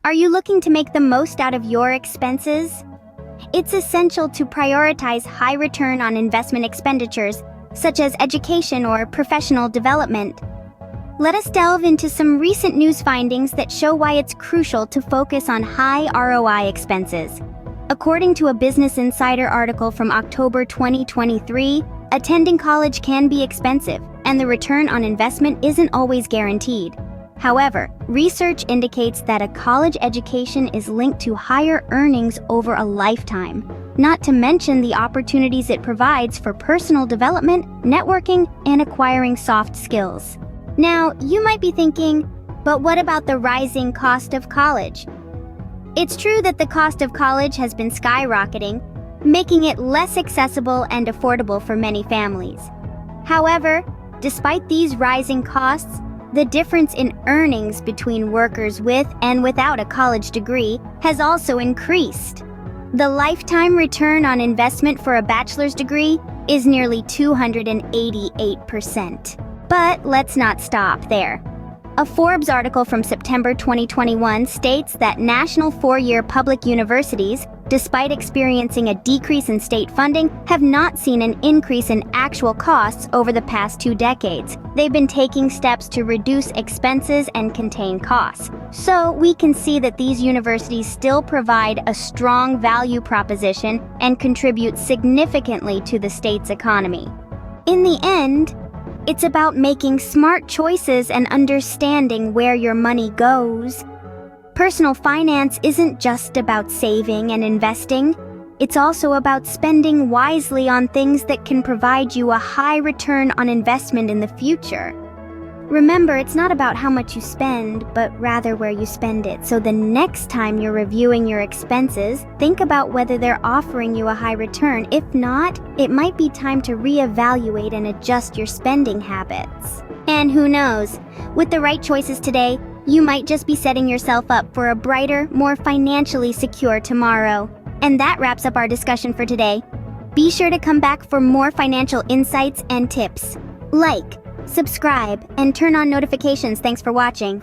Are you looking to make the most out of your expenses? It's essential to prioritize high return on investment expenditures, such as education or professional development. Let us delve into some recent news findings that show why it's crucial to focus on high ROI expenses. According to a Business Insider article from October 2023, attending college can be expensive, and the return on investment isn't always guaranteed. However, research indicates that a college education is linked to higher earnings over a lifetime, not to mention the opportunities it provides for personal development, networking, and acquiring soft skills. Now, you might be thinking, but what about the rising cost of college? It's true that the cost of college has been skyrocketing, making it less accessible and affordable for many families. However, despite these rising costs, the difference in earnings between workers with and without a college degree has also increased. The lifetime return on investment for a bachelor's degree is nearly 288%. But let's not stop there. A Forbes article from September 2021 states that national four-year public universities, despite experiencing a decrease in state funding, have not seen an increase in actual costs over the past 2 decades. They've been taking steps to reduce expenses and contain costs. So we can see that these universities still provide a strong value proposition and contribute significantly to the state's economy. In the end, it's about making smart choices and understanding where your money goes. Personal finance isn't just about saving and investing. It's also about spending wisely on things that can provide you a high return on investment in the future. Remember, it's not about how much you spend, but rather where you spend it. So the next time you're reviewing your expenses, think about whether they're offering you a high return. If not, it might be time to reevaluate and adjust your spending habits. And who knows, with the right choices today, you might just be setting yourself up for a brighter, more financially secure tomorrow. And that wraps up our discussion for today. Be sure to come back for more financial insights and tips. Like, subscribe, and turn on notifications. Thanks for watching.